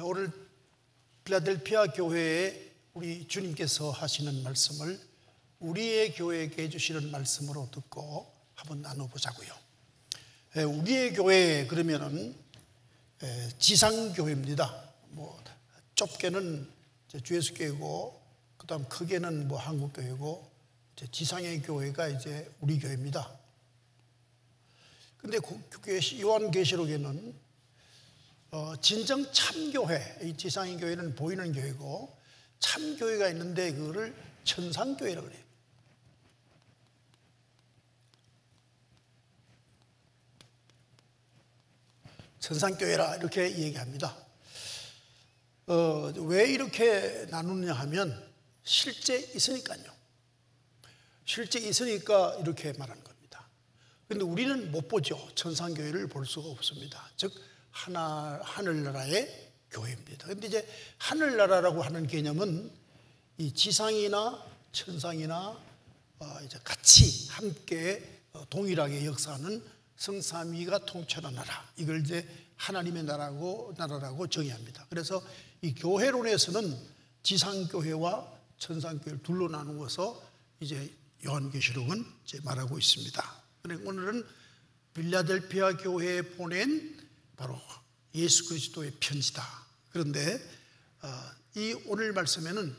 오늘 필라델피아 교회에 우리 주님께서 하시는 말씀을 우리의 교회에게 해주시는 말씀으로 듣고 한번 나눠보자고요. 우리의 교회 그러면은 지상교회입니다. 좁게는 주 예수 교회고, 그다음 크게는 한국교회고, 지상의 교회가 이제 우리 교회입니다. 근데 요한계시록에는 진정 참교회, 이 지상의 교회는 보이는 교회고 참교회가 있는데 그거를 천상교회라고 그래요. 천상교회라 이렇게 얘기합니다. 왜 이렇게 나누느냐 하면 실제 있으니까요. 실제 있으니까 이렇게 말하는 겁니다. 그런데 우리는 못 보죠. 천상교회를 볼 수가 없습니다. 즉 하늘나라의 교회입니다. 그런데 이제 하늘나라라고 하는 개념은 이 지상이나 천상이나 이제 같이 함께 동일하게 역사하는 성삼위가 통치하는 나라, 이걸 이제 하나님의 나라라고 정의합니다. 그래서 이 교회론에서는 지상교회와 천상교회를 둘로 나누어서 이제 요한계시록은 이제 말하고 있습니다. 오늘은 필라델피아 교회에 보낸 바로 예수 그리스도의 편지다. 그런데 이 오늘 말씀에는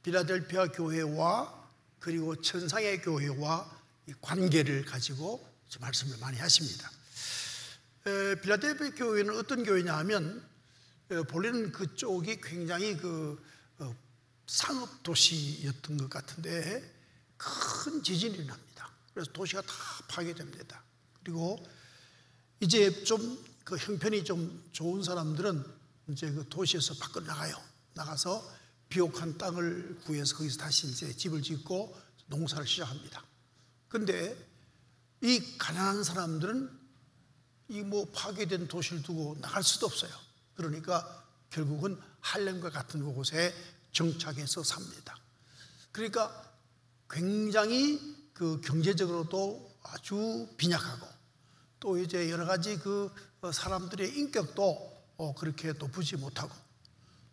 필라델피아 교회와 그리고 천상의 교회와 이 관계를 가지고 말씀을 많이 하십니다. 필라델피아 교회는 어떤 교회냐 하면 본래는 그쪽이 굉장히 상업 도시였던 것 같은데 큰 지진이 납니다. 그래서 도시가 다 파괴됩니다. 그리고 이제 좀 형편이 좀 좋은 사람들은 이제 그 도시에서 밖으로 나가서 비옥한 땅을 구해서 거기서 다시 이제 집을 짓고 농사를 시작합니다. 근데 이 가난한 사람들은 이 파괴된 도시를 두고 나갈 수도 없어요. 그러니까 결국은 할렘과 같은 곳에 정착해서 삽니다. 그러니까 굉장히 경제적으로도 아주 빈약하고, 또 이제 여러 가지 사람들의 인격도 그렇게 높지 못하고,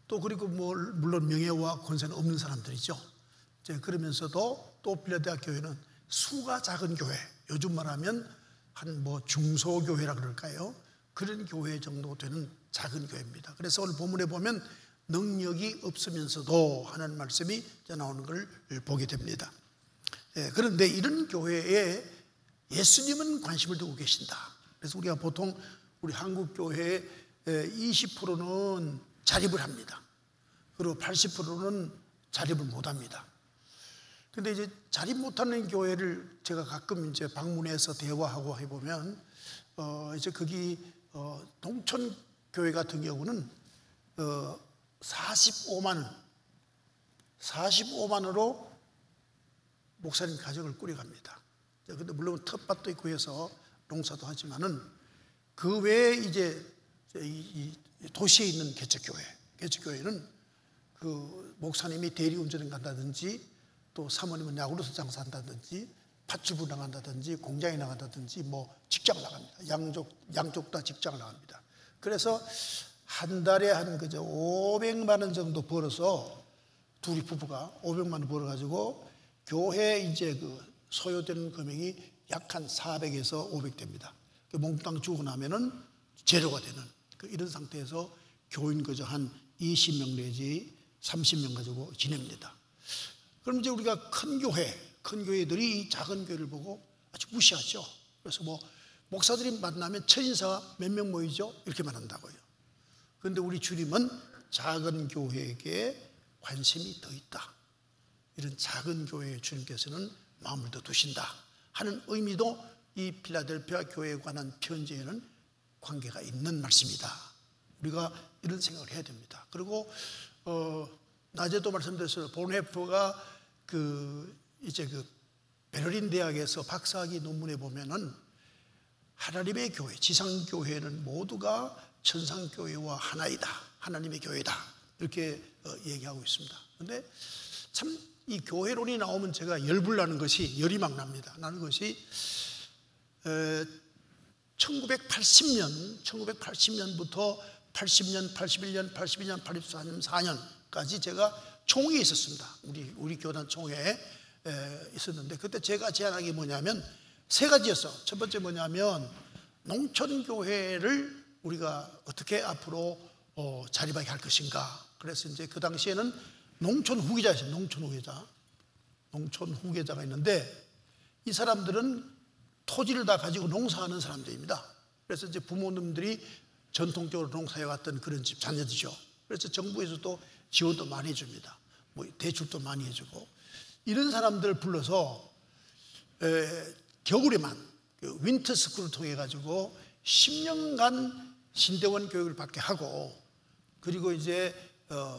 또 그리고 물론 명예와 권세는 없는 사람들이죠. 이제 그러면서도 또 필라델피아 교회는 수가 작은 교회, 요즘 말하면 한 중소교회라 그럴까요? 그런 교회 정도 되는 작은 교회입니다. 그래서 오늘 본문에 보면 능력이 없으면서도 하는 말씀이 나오는 걸 보게 됩니다. 그런데 이런 교회에 예수님은 관심을 두고 계신다. 그래서 우리가 보통 우리 한국 교회의 20%는 자립을 합니다. 그리고 80%는 자립을 못합니다. 근데 이제 자립 못하는 교회를 제가 가끔 이제 방문해서 대화하고 해보면, 이제 거기 동천 교회 같은 경우는 45만으로 목사님 가정을 꾸려갑니다. 근데 물론 텃밭도 있고 해서 농사도 하지만은 그 외에 이제 이 도시에 있는 개척교회는 그 목사님이 대리운전을 간다든지, 또 사모님은 야구르트 장사한다든지, 팥주부 나간다든지, 공장에 나간다든지, 직장 나갑니다. 양쪽 다 직장을 나갑니다. 그래서 한 달에 한 500만 원 정도 벌어서, 둘이 부부가 500만 원 벌어가지고 교회 이제 소요되는 금액이 약 한 400에서 500 됩니다. 몽땅 주고 나면은 제로가 되는 이런 상태에서 교인 그저 한 20명 내지 30명 가지고 지냅니다. 그럼 이제 우리가 큰 교회들이 이 작은 교회를 보고 아주 무시하죠. 그래서 목사들이 만나면 첫인사가 몇 명 모이죠? 이렇게 말한다고요. 그런데 우리 주님은 작은 교회에게 관심이 더 있다. 이런 작은 교회의 주님께서는 마음을 더 두신다 하는 의미도 이 필라델피아 교회에 관한 편지에는 관계가 있는 말씀이다. 우리가 이런 생각을 해야 됩니다. 그리고 낮에도 말씀드렸어요. 본헤프가 이제 베를린 대학에서 박사학위 논문에 보면은 하나님의 교회, 지상교회는 모두가 천상교회와 하나이다. 하나님의 교회다. 이렇게 얘기하고 있습니다. 그런데 참 이 교회론이 나오면 제가 열이 막 납니다. 나는 것이 1980년부터 80년, 81년, 82년, 84년, 4년까지 제가 총회에 있었습니다. 우리 교단 총회에 있었는데, 그때 제가 제안한 게 뭐냐면 세 가지였어. 첫 번째 뭐냐면 농촌교회를 우리가 어떻게 앞으로 자리박이 할 것인가. 그래서 이제 그 당시에는 농촌 후계자였어요. 농촌 후계자가 있는데, 이 사람들은 토지를 다 가지고 농사하는 사람들입니다. 그래서 이제 부모님들이 전통적으로 농사해왔던 그런 집 자녀들이죠. 그래서 정부에서도 지원도 많이 해줍니다. 뭐 대출도 많이 해주고, 이런 사람들을 불러서 겨울에만 그 윈터스쿨을 통해 가지고 10년간 신대원 교육을 받게 하고, 그리고 이제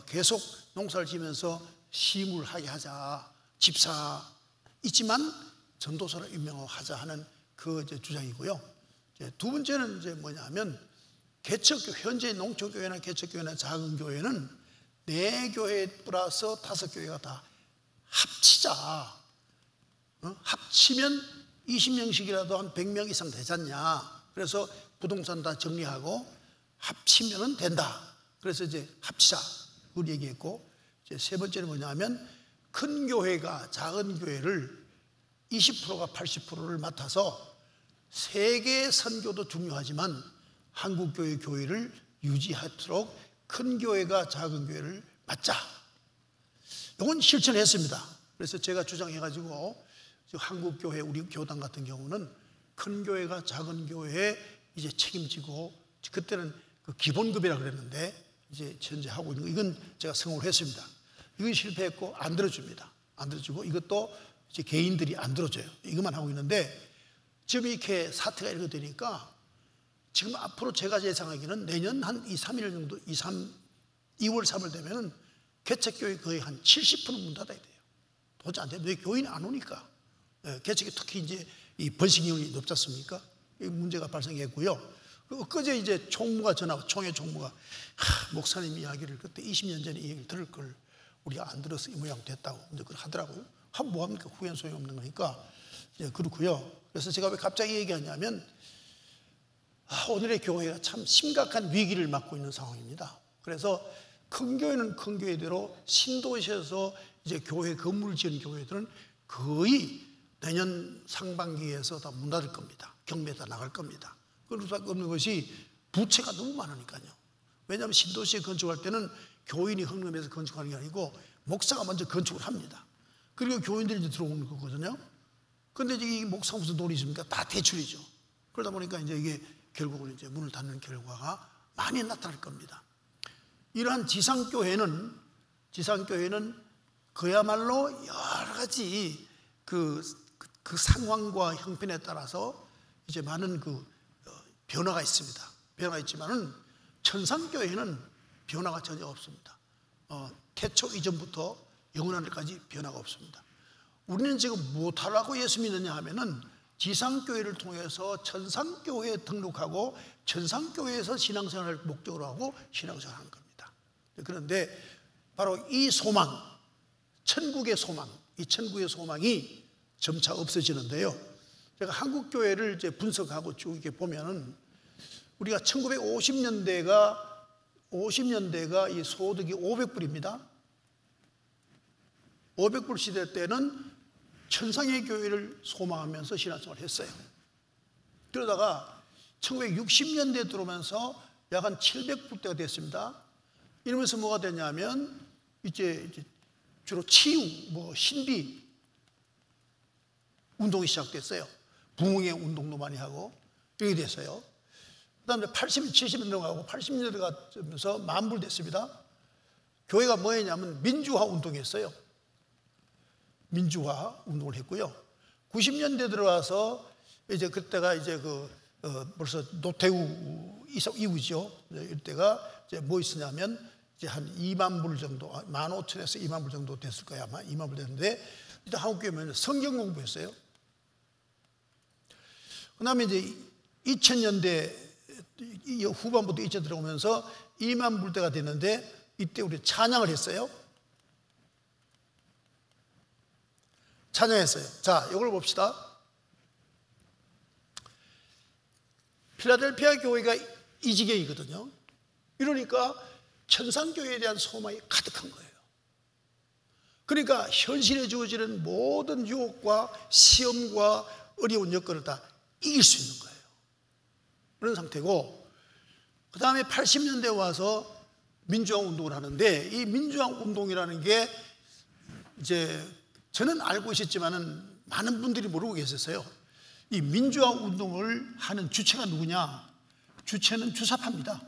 계속 농사를 지면서 시임을 하게 하자. 집사 있지만 전도사를 임명하자 하는 그 이제 주장이고요. 이제 두 번째는 이제 뭐냐면 개척교, 현재 농촌교회나 개척교회나 작은 교회는 4교회 플러스 5교회가 다 합치자. 합치면 20명씩이라도 한 100명 이상 되지 않냐. 그래서 부동산 다 정리하고 합치면 된다. 그래서 이제 합치자. 그걸 얘기했고, 이제 세 번째는 뭐냐면 큰 교회가 작은 교회를 20%가 80%를 맡아서 세계 선교도 중요하지만 한국교회 교회를 유지하도록 큰 교회가 작은 교회를 맡자. 이건 실천했습니다. 그래서 제가 주장해가지고 한국교회 우리 교단 같은 경우는 큰 교회가 작은 교회에 이제 책임지고, 그때는 그 기본급이라 그랬는데 이제 현재 하고 있는 거, 이건 제가 성공을 했습니다. 이건 실패했고 안 들어줍니다. 안 들어주고, 이것도 이제 개인들이 안 들어줘요. 이것만 하고 있는데, 지금 이렇게 사태가 이렇게 되니까 지금 앞으로 제가 예상하기는 내년 한 2, 3일 정도, 2월 3월 되면은 개척교회 거의 한 70%는 문 닫아야 돼요. 도저히 안 돼요. 왜? 교인이 안 오니까. 개척이 특히 이제 이 번식률이 높지 않습니까? 이 문제가 발생했고요. 그제 이제 총회 총무가 목사님 이야기를 그때 20년 전에 이 얘기를 들을 걸 우리가 안 들어서 이 모양 됐다고 이제 그걸 하더라고요. 하면 뭐합니까? 후회는 소용이 없는 거니까. 예, 그렇고요. 그래서 제가 왜 갑자기 얘기하냐면 오늘의 교회가 참 심각한 위기를 맞고 있는 상황입니다. 그래서 큰 교회는 큰 교회대로 신도시에서 이제 교회 건물을 지은 교회들은 거의 내년 상반기에서 다 문 닫을 겁니다. 경매에 다 나갈 겁니다. 그럴 수밖에 없는 것이 부채가 너무 많으니까요. 왜냐하면 신도시에 건축할 때는 교인이 헌금해서 건축하는 게 아니고 목사가 먼저 건축을 합니다. 그리고 교인들이 이제 들어오는 거거든요. 그런데 이 목사 무슨 돈이 있습니까? 다 대출이죠. 그러다 보니까 이제 이게 결국은 이제 문을 닫는 결과가 많이 나타날 겁니다. 이러한 지상교회는 그야말로 여러 가지 그 상황과 형편에 따라서 이제 많은 변화가 있습니다. 변화가 있지만은 천상교회는 변화가 전혀 없습니다. 태초 이전부터 영원한 날까지 변화가 없습니다. 우리는 지금 무엇하라고 예수 믿느냐 하면은 지상교회를 통해서 천상교회에 등록하고 천상교회에서 신앙생활을 목적으로 하고 신앙생활을 하는 겁니다. 그런데 바로 이 소망, 천국의 소망, 이 천국의 소망이 점차 없어지는데요. 제가 한국교회를 이제 분석하고 쭉 이렇게 보면은 우리가 1950년대가 이 소득이 500불입니다. 500불 시대 때는 천상의 교회를 소망하면서 신앙생활을 했어요. 그러다가 1960년대에 들어오면서 약 한 700불대가 됐습니다. 이러면서 뭐가 됐냐면 이제 주로 치유, 신비 운동이 시작됐어요. 부흥의 운동도 많이 하고 이렇게 됐어요. 그 다음에 80, 70년대 가고 80년대가 되면서 만불 됐습니다. 교회가 뭐 했냐면 민주화 운동했어요. 민주화 운동을 했고요. 90년대 들어와서 이제 그때가 이제 벌써 노태우 이후죠. 이때가 이제 뭐 있었냐면 이제 한 2만 불 정도, 15,000에서 2만 불 정도 됐을 거야. 아마 2만 불 됐는데 일단 한국교회는 성경 공부했어요. 그 다음에 이제 2000년대 후반부터 2000 들어오면서 2만 불대가 됐는데 이때 우리 찬양을 했어요. 찬양했어요. 자, 이걸 봅시다. 필라델피아 교회가 이 지경이거든요. 이러니까 천상교회에 대한 소망이 가득한 거예요. 그러니까 현실에 주어지는 모든 유혹과 시험과 어려운 여건을 다 이길 수 있는 거예요. 그런 상태고, 그 다음에 80년대 와서 민주화 운동을 하는데, 이 민주화 운동이라는 게 이제 저는 알고 있었지만은 많은 분들이 모르고 계셨어요. 이 민주화 운동을 하는 주체가 누구냐? 주체는 주사파입니다.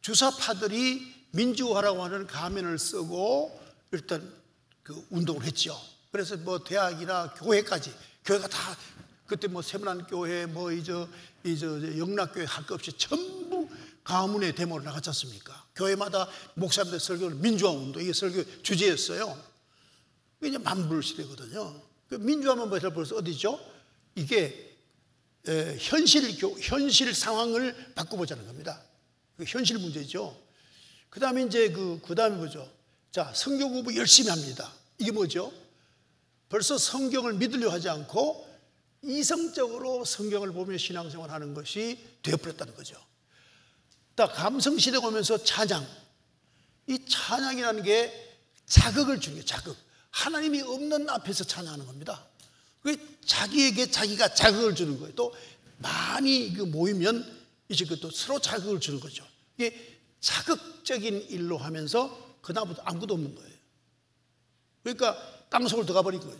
주사파들이 민주화라고 하는 가면을 쓰고 일단 그 운동을 했죠. 그래서 뭐 대학이나 교회까지, 교회가 다 그때 뭐 세문안교회, 뭐 영락교회 할 것 없이 전부 가문의 데모를 나갔지 않습니까? 교회마다 목사님들 설교를 민주화 운동, 이게 설교 주제였어요. 이게 만불 시대거든요. 그 민주화만 벌써 어디죠? 이게 현실 상황을 바꿔보자는 겁니다. 그 현실 문제죠. 그 다음에 이제 그 다음에 뭐죠? 자, 성경 공부 열심히 합니다. 이게 뭐죠? 벌써 성경을 믿으려 하지 않고 이성적으로 성경을 보며 신앙생활 하는 것이 되어버렸다는 거죠. 딱 감성시대가 오면서 찬양, 이 찬양이라는 게 자극을 주는 게 자극. 하나님이 없는 앞에서 찬양하는 겁니다. 자기에게 자기가 자극을 주는 거예요. 또 많이 모이면 이제 또 서로 자극을 주는 거죠. 이게 자극적인 일로 하면서 그다음부터 아무것도 없는 거예요. 그러니까 땅속으로 들어가 버린 거예요.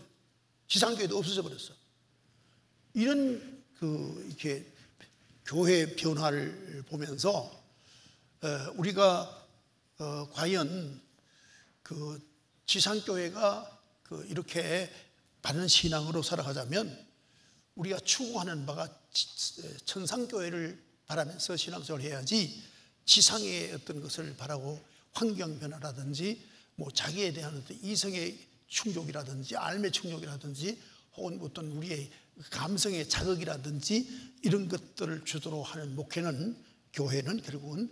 지상교회도 없어져 버렸어. 이런 이렇게 교회 변화를 보면서 우리가 과연 지상교회가 이렇게 바른 신앙으로 살아가자면 우리가 추구하는 바가 천상교회를 바라면서 신앙생활을 해야지, 지상의 어떤 것을 바라고 환경 변화라든지 뭐 자기에 대한 어떤 이성의 충족이라든지 삶의 충족이라든지 혹은 어떤 우리의 감성의 자극이라든지 이런 것들을 주도로 하는 목회는, 교회는 결국은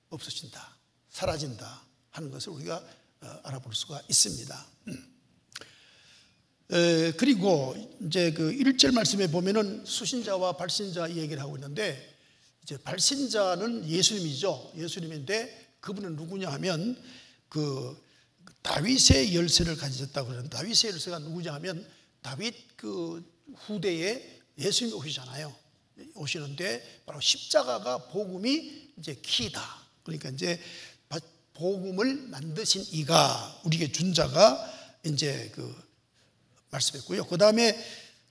없어진다, 사라진다 하는 것을 우리가 알아볼 수가 있습니다. 그리고 이제 1절 말씀에 보면은 수신자와 발신자 얘기를 하고 있는데, 이제 발신자는 예수님이죠. 예수님인데 그분은 누구냐 하면 다윗의 열쇠를 가지셨다고 그러는, 다윗의 열쇠가 누구냐 하면 다윗 후대에 예수님이 오시잖아요. 오시는데 바로 십자가가 복음이 이제 키다. 그러니까 이제 복음을 만드신 이가, 우리에게 준 자가 이제 말씀했고요. 그 다음에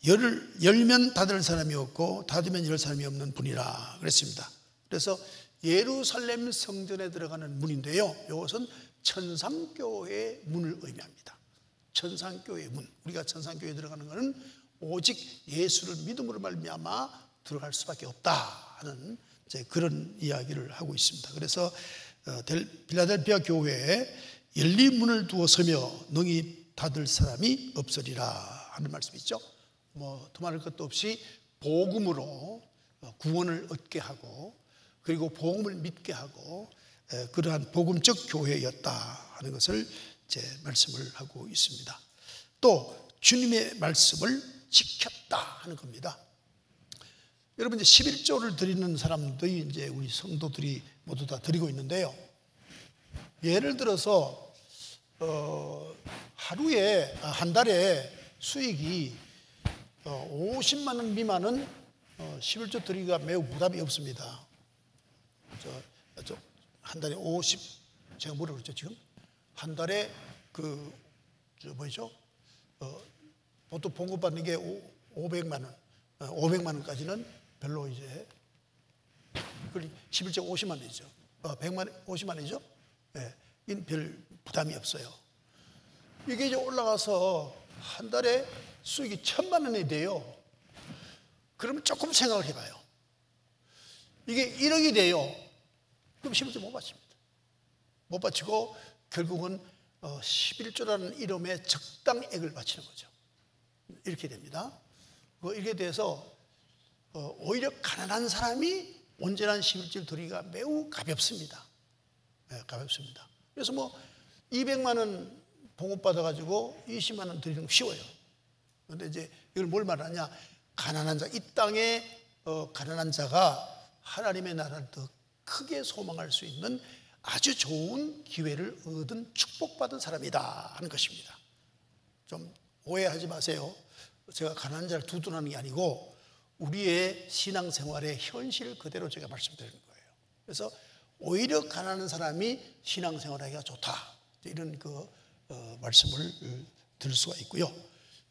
열면 닫을 사람이 없고 닫으면 열 사람이 없는 분이라 그랬습니다. 그래서 예루살렘 성전에 들어가는 문인데요, 이것은 천상교회의 문을 의미합니다. 천상교회의 문, 우리가 천상교회에 들어가는 것은 오직 예수를 믿음으로 말미암아 들어갈 수밖에 없다 하는 이제 그런 이야기를 하고 있습니다. 그래서 필라델피아 교회에 열린 문을 두어 서며 능히 닫을 사람이 없으리라 하는 말씀이 있죠. 뭐 두말할 것도 없이 복음으로 구원을 얻게 하고, 그리고 복음을 믿게 하고, 그러한 복음적 교회였다 하는 것을 이제 말씀을 하고 있습니다. 또 주님의 말씀을 지켰다 하는 겁니다. 여러분, 이제 11조를 드리는 사람들이 이제 우리 성도들이 모두 다 드리고 있는데요, 예를 들어서 하루에, 한 달에 수익이 50만 원 미만은 11조 드리기가 매우 부담이 없습니다. 한 달에 50, 제가 뭐라 그랬죠 지금? 한 달에 보통 봉급받는 게 500만 원, 500만 원까지는 별로 이제 11조 50만 원이죠. 50만 원이죠. 네, 별 부담이 없어요. 이게 이제 올라가서 한 달에 수익이 1,000만 원이 돼요. 그러면 조금 생각을 해봐요. 이게 1억이 돼요. 그럼 11조 못 바칩니다. 못 바치고 결국은 11조라는 이름의 적당액을 바치는 거죠. 이렇게 됩니다. 이렇게 돼서 오히려 가난한 사람이 온전한 11조를 드리기가 매우 가볍습니다. 네, 가볍습니다. 그래서 뭐 200만 원 봉급받아가지고 20만 원 드리는 거 쉬워요. 그런데 이제 이걸 뭘 말하냐? 가난한 자, 이 땅에 가난한 자가 하나님의 나라를 더 크게 소망할 수 있는 아주 좋은 기회를 얻은 축복받은 사람이다 하는 것입니다. 좀 오해하지 마세요. 제가 가난한 자를 두둔하는 게 아니고 우리의 신앙생활의 현실 그대로 제가 말씀드리는 거예요. 그래서 오히려 가난한 사람이 신앙생활하기가 좋다, 이런 말씀을 들 수가 있고요.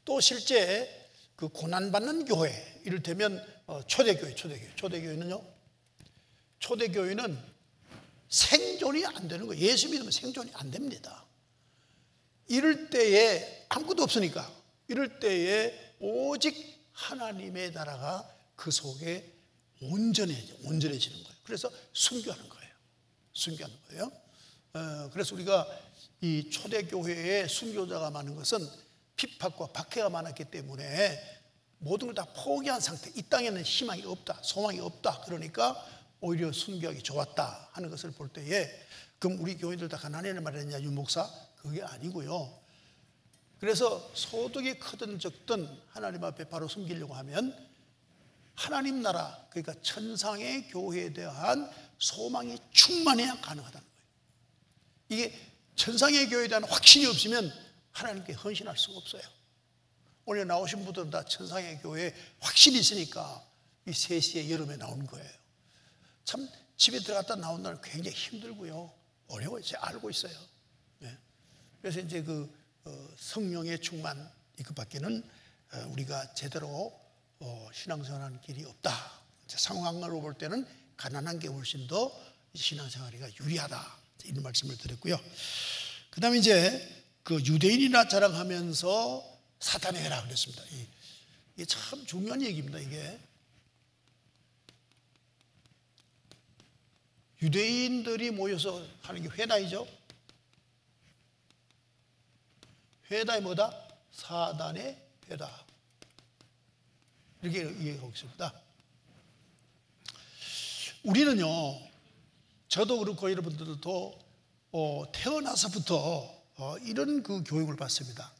또 실제 그 고난받는 교회, 이를테면 초대교회는요, 초대교회는 생존이 안 되는 거예요. 예수 믿으면 생존이 안 됩니다. 이럴 때에 아무것도 없으니까, 이럴 때에 오직 하나님의 나라가 그 속에 온전해지는 거예요. 그래서 순교하는 거예요. 그래서 우리가 이 초대교회에 순교자가 많은 것은 핍박과 박해가 많았기 때문에 모든 걸 다 포기한 상태, 이 땅에는 희망이 없다, 소망이 없다, 그러니까 오히려 순교하기 좋았다 하는 것을 볼 때에, 그럼 우리 교회들 다 가난해를 말했냐 윤 목사? 그게 아니고요. 그래서 소득이 크든 적든 하나님 앞에 바로 숨기려고 하면 하나님 나라, 그러니까 천상의 교회에 대한 소망이 충만해야 가능하다는 거예요. 이게 천상의 교회에 대한 확신이 없으면 하나님께 헌신할 수가 없어요. 오늘 나오신 분들은 다 천상의 교회에 확신이 있으니까 이 3시에 여름에 나오는 거예요. 참 집에 들어갔다 나온 날은 굉장히 힘들고요, 어려워요. 제가 알고 있어요. 네. 그래서 이제 성령의 충만, 이것밖에는 우리가 제대로 신앙생활하는 길이 없다. 상황으로 볼 때는 가난한 게 훨씬 더 신앙생활이가 유리하다, 이런 말씀을 드렸고요. 그 다음에 이제 유대인이나 자랑하면서 사탄의 해라 그랬습니다. 이게 참 중요한 얘기입니다. 이게 유대인들이 모여서 하는 게 회다이죠. 회다이 뭐다? 사단의 회다, 이렇게 이해하고 있습니다. 우리는요, 저도 그렇고 여러분들도 태어나서부터 이런 교육을 받습니다.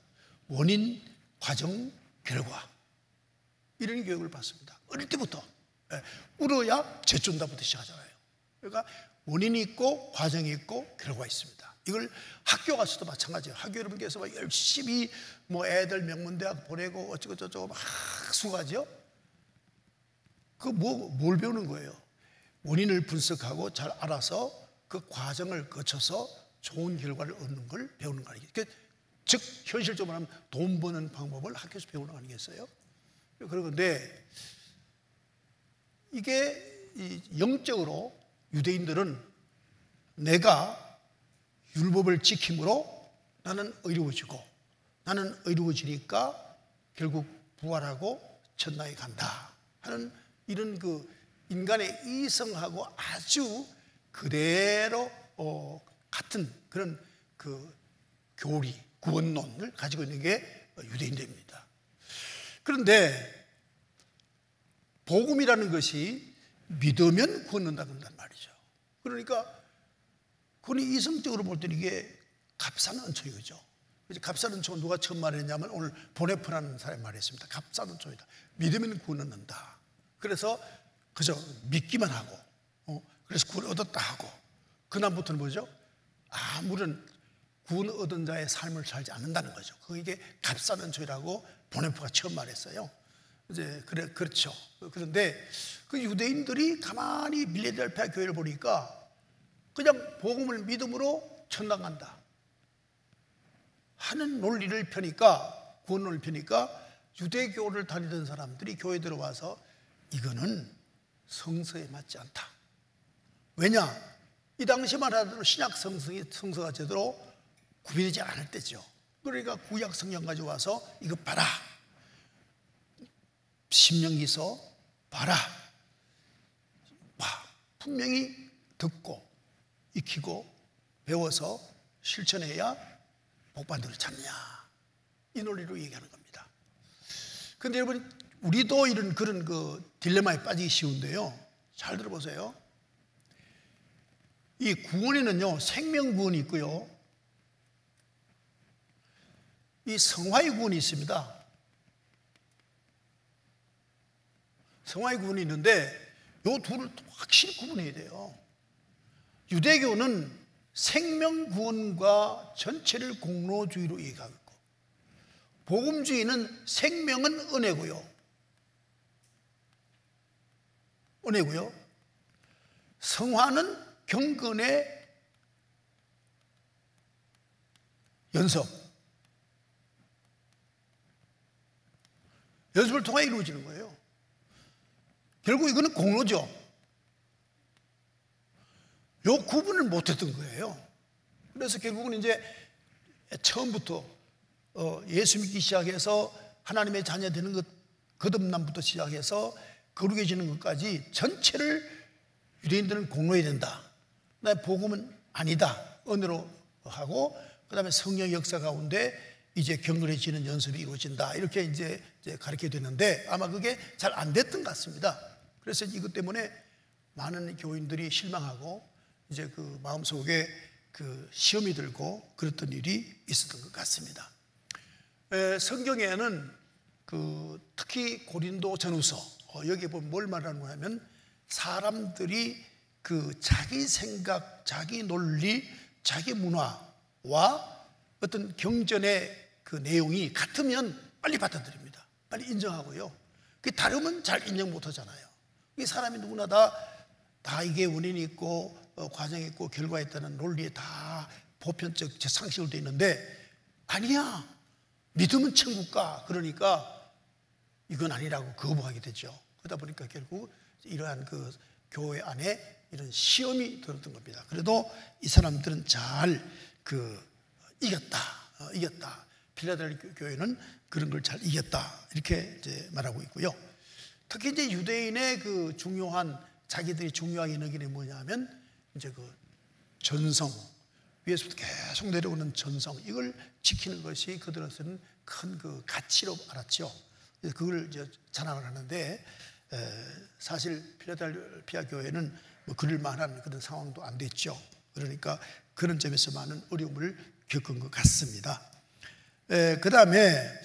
원인, 과정, 결과, 이런 교육을 받습니다. 어릴 때부터. 울어야 재준다부터 시작하잖아요. 그러니까 원인이 있고 과정이 있고 결과가 있습니다. 이걸 학교 가서도 마찬가지예요. 학교 여러분께서 열심히 애들 명문대학 보내고 어쩌고 저쩌고 막 수고하죠. 뭘 배우는 거예요? 원인을 분석하고 잘 알아서 그 과정을 거쳐서 좋은 결과를 얻는 걸 배우는 거 아니겠어요? 즉 현실적으로 하면 돈 버는 방법을 학교에서 배우는 거 아니겠어요? 그런데 이게 영적으로 유대인들은 내가 율법을 지킴으로 나는 의로워지고, 나는 의로워지니까 결국 부활하고 천당에 간다 하는 이런 인간의 이성하고 아주 그대로 같은 그런 교리, 구원론을 가지고 있는 게 유대인들입니다. 그런데 복음이라는 것이 믿으면 구원한다는 말이죠. 그러니까 그건 이성적으로 볼 때는 이게 값싼 은총이죠. 값싼 은총은 누가 처음 말했냐면 오늘 보네프라는 사람이 말했습니다. 값싼 은총이다. 믿으면 구원 얻는다. 그래서 그저 믿기만 하고, 그래서 구원 얻었다 하고, 그다음부터는 뭐죠? 아무런 구원 얻은 자의 삶을 살지 않는다는 거죠. 그게 값싼 은총이라고 보네프가 처음 말했어요. 이제 그렇죠. 그런데 그 유대인들이 가만히 빌레델피아 교회를 보니까 그냥 복음을 믿음으로 천당 간다 하는 논리를 펴니까, 구원론을 펴니까 유대교를 다니던 사람들이 교회 들어와서 이거는 성서에 맞지 않다. 왜냐? 이 당시만 하더라도 신약 성서가 제대로 구비되지 않을 때죠. 그러니까 구약 성경 가지고 와서 이거 봐라, 신명기서 봐라, 분명히 듣고 익히고 배워서 실천해야 복받는 걸 찾냐, 이 논리로 얘기하는 겁니다. 그런데 여러분, 우리도 그런 딜레마에 빠지기 쉬운데요, 잘 들어보세요. 이 구원에는요, 생명구원이 있고요, 이 성화의 구원이 있습니다. 성화의 구원이 있는데 이 둘을 확실히 구분해야 돼요. 유대교는 생명구원과 전체를 공로주의로 이해하고 있고, 복음주의는 생명은 은혜고요, 성화는 경건의 연습을 통해 이루어지는 거예요. 결국 이거는 공로죠. 요 구분을 못했던 거예요. 그래서 결국은 이제 처음부터 예수 믿기 시작해서 하나님의 자녀 되는 것, 거듭남부터 시작해서 거룩해지는 것까지 전체를 유대인들은 공로해야 된다. 그다음에 복음은 아니다, 은혜로 하고, 그다음에 성령 역사 가운데 이제 경건해지는 연습이 이루어진다, 이렇게 이제 가르치게 됐는데 아마 그게 잘 안 됐던 것 같습니다. 그래서 이것 때문에 많은 교인들이 실망하고 이제 그 마음속에 그 시험이 들고 그랬던 일이 있었던 것 같습니다. 성경에는 특히 고린도 전후서 여기에 보면 뭘 말하는 하면, 사람들이 그 자기 생각, 자기 논리, 자기 문화와 어떤 경전의 그 내용이 같으면 빨리 받아들입니다. 빨리 인정하고요. 그게 다르면 잘 인정 못 하잖아요. 이 사람이 누구나 다 이게 원인이 있고 과정이 있고 결과가 있다는 논리에 다 보편적 상식으로 되어 있는데, 아니야, 믿으면 천국 가, 그러니까 이건 아니라고 거부하게 되죠. 그러다 보니까 결국 이러한 그 교회 안에 이런 시험이 들었던 겁니다. 그래도 이 사람들은 잘 이겼다. 필라델피아 교회는 그런 걸 잘 이겼다, 이렇게 이제 말하고 있고요. 특히 이제 유대인의 그 중요한, 자기들이 중요하게 여기는 뭐냐면 이제 그 전성, 위에서부터 계속 내려오는 전성, 이걸 지키는 것이 그들한테는 큰 그 가치로 알았죠. 그걸 이제 자랑을 하는데, 사실 필라델피아 교회는 뭐 그럴 만한 그런 상황도 안 됐죠. 그러니까 그런 점에서 많은 어려움을 겪은 것 같습니다. 그 다음에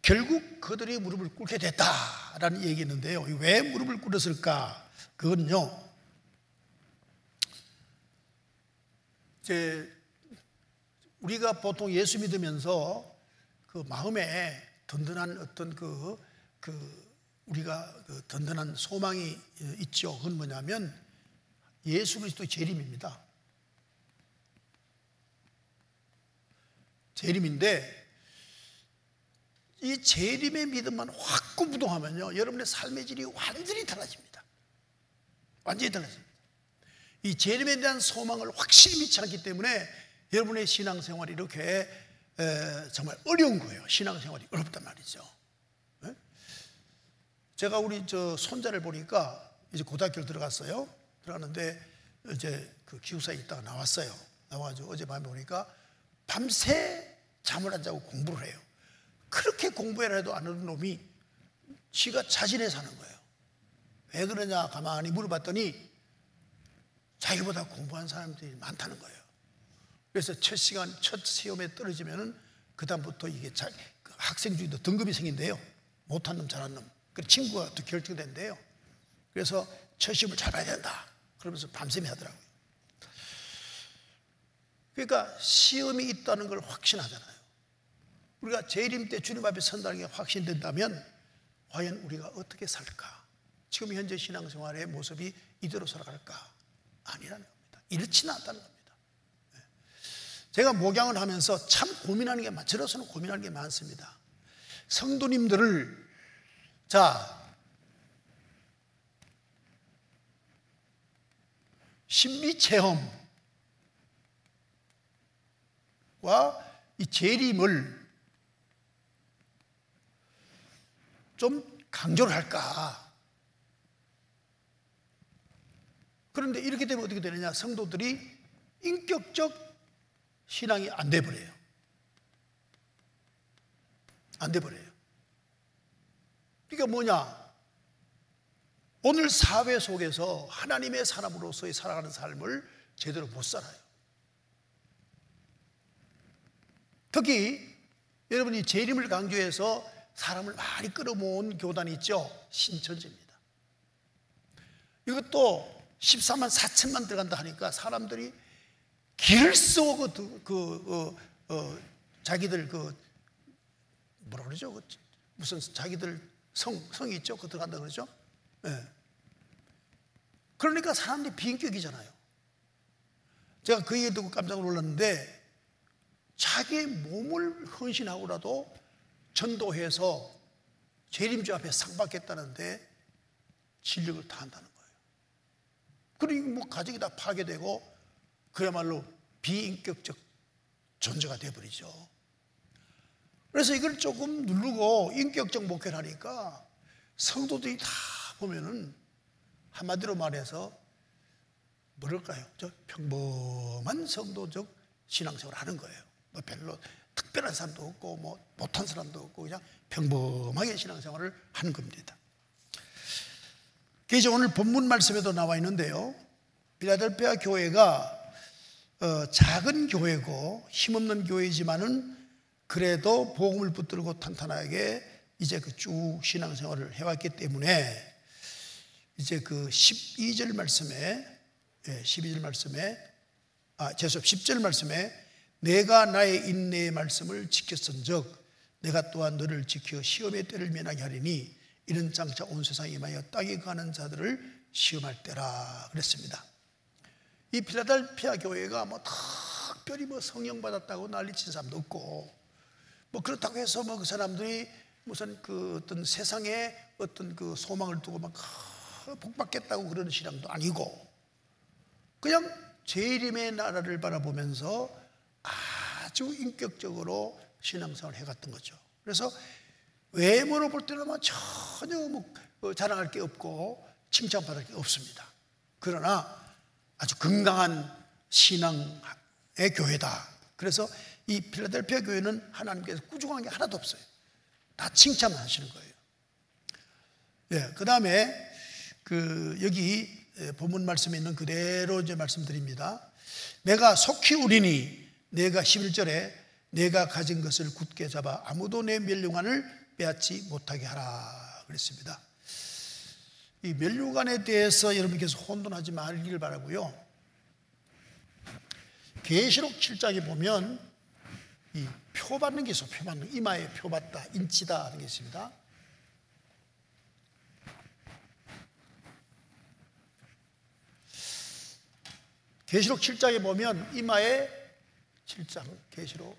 결국 그들이 무릎을 꿇게 됐다라는 얘기했는데요. 왜 무릎을 꿇었을까? 그건요, 이제 우리가 보통 예수 믿으면서 그 마음에 든든한 어떤 우리가 그 든든한 소망이 있죠. 그건 뭐냐면 예수 그리스도의 재림입니다. 재림인데, 이 재림의 믿음만 확고부동하면요, 여러분의 삶의 질이 완전히 달라집니다. 완전히 달라집니다. 이 재림에 대한 소망을 확실히 믿지 않기 때문에 여러분의 신앙생활이 이렇게 정말 어려운 거예요. 신앙생활이 어렵단 말이죠. 제가 우리 손자를 보니까 이제 고등학교를 들어갔어요. 들어갔는데 이제 그 기숙사에 있다가 나왔어요. 나와가지고 어젯밤에 보니까 밤새 잠을 안 자고 공부를 해요. 그렇게 공부해라 해도 안 하는 놈이 지가 자진해서 하는 거예요. 왜 그러냐 가만히 물어봤더니 자기보다 공부한 사람들이 많다는 거예요. 그래서 첫 시험에 떨어지면은 그다음부터 이게 학생 중에도 등급이 생긴대요. 못한 놈, 잘한 놈. 그 친구가 또 결정된대요. 그래서 첫 시험을 잘 봐야 된다, 그러면서 밤샘이 하더라고요. 그러니까 시험이 있다는 걸 확신하잖아요. 우리가 재림 때 주님 앞에 선다는 게 확신된다면 과연 우리가 어떻게 살까? 지금 현재 신앙생활의 모습이 이대로 살아갈까? 아니라는 겁니다. 이렇지는 않다는 겁니다. 제가 목양을 하면서 참 고민하는 게, 저로서는 고민하는 게 많습니다. 성도님들을 신비체험과 이 재림을 좀 강조를 할까? 그런데 이렇게 되면 어떻게 되느냐? 성도들이 인격적 신앙이 안 돼버려요. 안 돼버려요. 그러니까 뭐냐? 오늘 사회 속에서 하나님의 사람으로서의 살아가는 삶을 제대로 못 살아요. 특히 여러분이 재림을 강조해서 사람을 많이 끌어모은 교단이 있죠. 신천지입니다. 이것도 14만 4천만 들어간다 하니까 사람들이 길을 쓰고 자기들 뭐라 그러죠? 무슨 자기들 성이 있죠? 그거 들어간다 그러죠? 네. 그러니까 사람들이 비인격이잖아요. 제가 그 얘기 듣고 깜짝 놀랐는데 자기의 몸을 헌신하고라도 전도해서 재림주 앞에 상 받겠다는데 진력을 다한다는 거예요. 그러니 뭐 가정이 다 파괴되고 그야말로 비인격적 존재가 되어버리죠. 그래서 이걸 조금 누르고 인격적 목회를 하니까 성도들이 다 보면은 한마디로 말해서 뭐랄까요? 저 평범한 성도적 신앙생활을 하는 거예요. 뭐 별로 특별한 사람도 없고 뭐 못한 사람도 없고 그냥 평범하게 신앙생활을 하는 겁니다. 그래서 오늘 본문 말씀에도 나와 있는데요, 필라델피아 교회가 작은 교회고 힘없는 교회이지만은 그래도 복음을 붙들고 탄탄하게 이제 그 쭉 신앙생활을 해왔기 때문에 이제 그 12절 말씀에 12절 말씀에 죄송 10절 말씀에 내가 나의 인내의 말씀을 지켰은즉 내가 또한 너를 지켜 시험의 때를 면하게 하리니 이는 장차 온 세상에 임하여 땅에 가는 자들을 시험할 때라 그랬습니다. 이 필라델피아 교회가 뭐 특별히 뭐 성령 받았다고 난리친 사람도 없고 뭐 그렇다고 해서 뭐 그 사람들이 무슨 그 어떤 세상에 어떤 그 소망을 두고 막 복받겠다고 그러는 신앙도 아니고 그냥 재림의 나라를 바라보면서 아주 인격적으로 신앙생활을 해갔던 거죠. 그래서 외모로 볼 때는 전혀 뭐 자랑할 게 없고 칭찬받을 게 없습니다. 그러나 아주 건강한 신앙의 교회다. 그래서 이 필라델피아 교회는 하나님께서 꾸중한 게 하나도 없어요. 다 칭찬만 하시는 거예요. 예, 그 다음에 여기 본문 말씀에 있는 그대로 이제 말씀드립니다. 내가 속히 우리니 내가 11절에 내가 가진 것을 굳게 잡아 아무도 내 멸류관을 빼앗지 못하게 하라 그랬습니다. 이 멸류관에 대해서 여러분께서 혼돈하지 말기를 바라고요. 계시록 7장에 보면 이 표 받는 게 있어요. 표 받는 거. 이마에 표 받다, 인치다 하는 게 있습니다. 계시록 7장에 보면 이마에 7장 계시록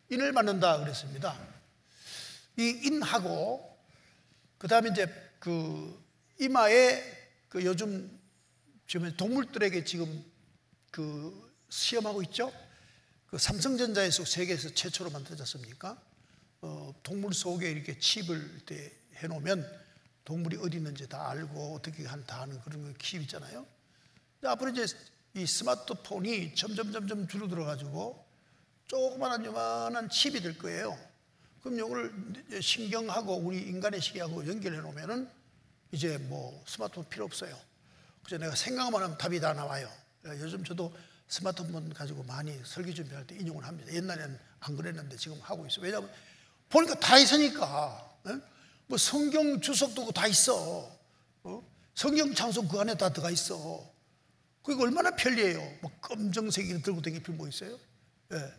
인을 받는다 그랬습니다. 이 인하고 그 다음에 이제 그 이마에 그 요즘 지금 동물들에게 지금 그 시험하고 있죠. 그 삼성전자에서 세계에서 최초로 만들어지 않습니까? 동물 속에 이렇게 칩을 이렇게 해놓으면 동물이 어디 있는지 다 알고 어떻게 다 하는 그런 칩 있잖아요. 앞으로 이제 이 스마트폰이 점점 줄어들어가지고 조그만한 요만한 칩이 될 거예요. 그럼 이걸 신경하고 우리 인간의 시계하고 연결해 놓으면은 이제 뭐 스마트폰 필요 없어요. 그래서 내가 생각만 하면 답이 다 나와요. 요즘 저도 스마트폰 가지고 많이 설교 준비할 때 인용을 합니다. 옛날에는 안 그랬는데 지금 하고 있어요. 왜냐하면 보니까 다 있으니까. 뭐 성경 주석도 다 있어. 성경 창송 그 안에 다 들어가 있어. 그게 얼마나 편리해요. 뭐 검정색이 들고 다닐 필요 뭐 있어요? 예.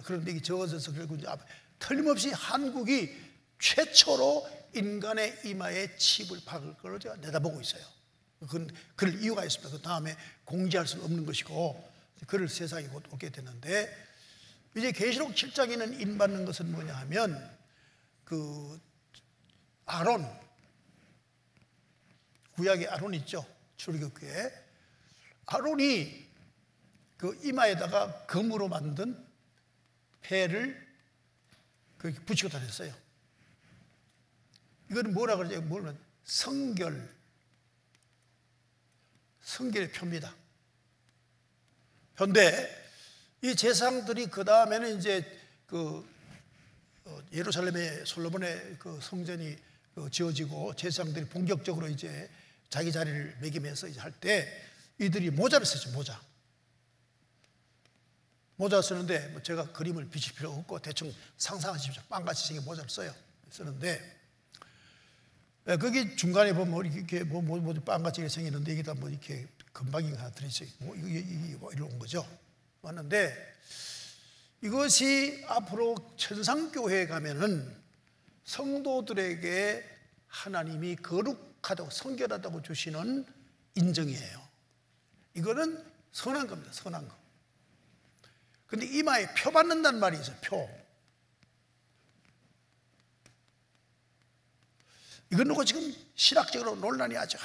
그런데 이게 적어져서 결국 이제 틀림없이 한국이 최초로 인간의 이마에 칩을 박을 걸 제가 내다보고 있어요. 그럴 이유가 있습니다. 그 다음에 공지할 수는 없는 것이고 그럴 세상이 곧 오게 되는데 이제 계시록 7장에는 인받는 것은 뭐냐 하면 그 아론, 구약의 아론 있죠. 출애굽기에 아론이 그 이마에다가 금으로 만든 패를 그렇게 붙이고 다녔어요. 이거는 뭐라 그러죠? 뭐냐면 성결의 표입니다. 그런데 이 제사장들이 그 다음에는 이제 그 예루살렘의 솔로몬의 그 성전이 지어지고 제사장들이 본격적으로 이제 자기 자리를 매김해서 이제 할 때 이들이 모자를 쓰죠. 모자 쓰는데 뭐 제가 그림을 비칠 필요 없고 대충 상상하십시오. 빵같이 생긴 모자를 쓰는데 거기 중간에 보면 이렇게 뭐 빵같이 생기는데 이게 다 뭐 이렇게 금방이 하나 들어있어요. 이게 뭐 이런 거죠. 왔는데 이것이 앞으로 천상교회에 가면은 성도들에게 하나님이 거룩하다고 성결하다고 주시는 인정이에요. 이거는 선한 겁니다. 선한 거. 근데 이마에 표 받는다는 말이 있어요. 표. 이걸 놓고 지금 신학적으로 논란이 아주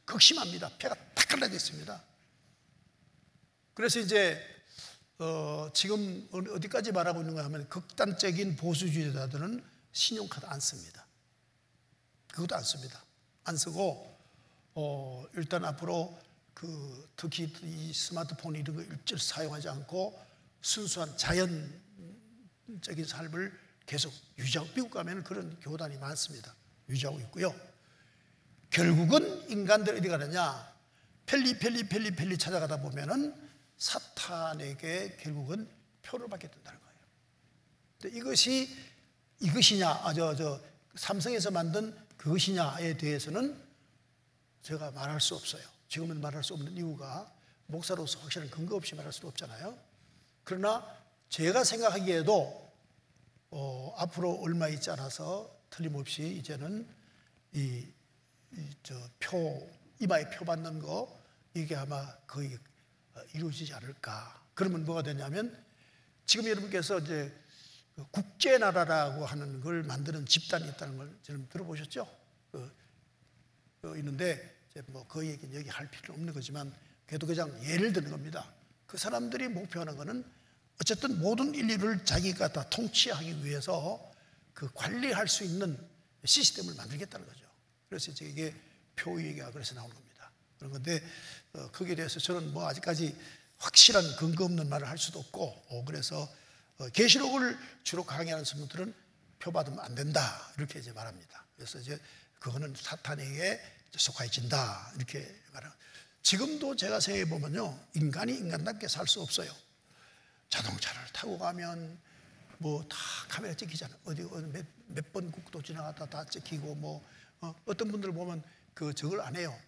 극심합니다. 표가 딱 갈라져 있습니다. 그래서 이제 지금 어디까지 말하고 있는가 하면 극단적인 보수주의자들은 신용카드 안 씁니다. 그것도 안 씁니다. 안 쓰고 일단 앞으로 특히 이 스마트폰 이런 거 일절 사용하지 않고 순수한 자연적인 삶을 계속 유지하고, 미국 가면 그런 교단이 많습니다. 유지하고 있고요. 결국은 인간들 어디 가느냐, 편리 찾아가다 보면은 사탄에게 결국은 표를 받게 된다는 거예요. 근데 이것이냐, 삼성에서 만든 그것이냐에 대해서는 제가 말할 수 없어요. 지금은 말할 수 없는 이유가 목사로서 확실한 근거 없이 말할 수도 없잖아요. 그러나 제가 생각하기에도 앞으로 얼마 있지 않아서 틀림없이 이제는 이마에 표 받는 거, 이게 아마 거의 이루어지지 않을까. 그러면 뭐가 되냐면, 지금 여러분께서 이제 국제나라라고 하는 걸 만드는 집단이 있다는 걸 지금 들어보셨죠? 있는데 뭐 그 얘기는 여기 할 필요는 없는 거지만, 그래도 그냥 예를 드는 겁니다. 그 사람들이 목표하는 거는 어쨌든 모든 인류를 자기가 다 통치하기 위해서 그 관리할 수 있는 시스템을 만들겠다는 거죠. 그래서 이제 이게 표 얘기가 그래서 나오는 겁니다. 그런 건데 거기에 대해서 저는 뭐 아직까지 확실한 근거 없는 말을 할 수도 없고, 그래서 계시록을 주로 강의하는 성도들은 표 받으면 안 된다 이렇게 이제 말합니다. 그래서 이제 그거는 사탄에게 속하여진다 이렇게 말합니다. 지금도 제가 생각해 보면요, 인간이 인간답게 살 수 없어요. 자동차를 타고 가면 뭐 다 카메라 찍히잖아요. 어디 몇 번 국도 지나가다 다 찍히고, 뭐 어떤 분들 보면 저걸 안 해요.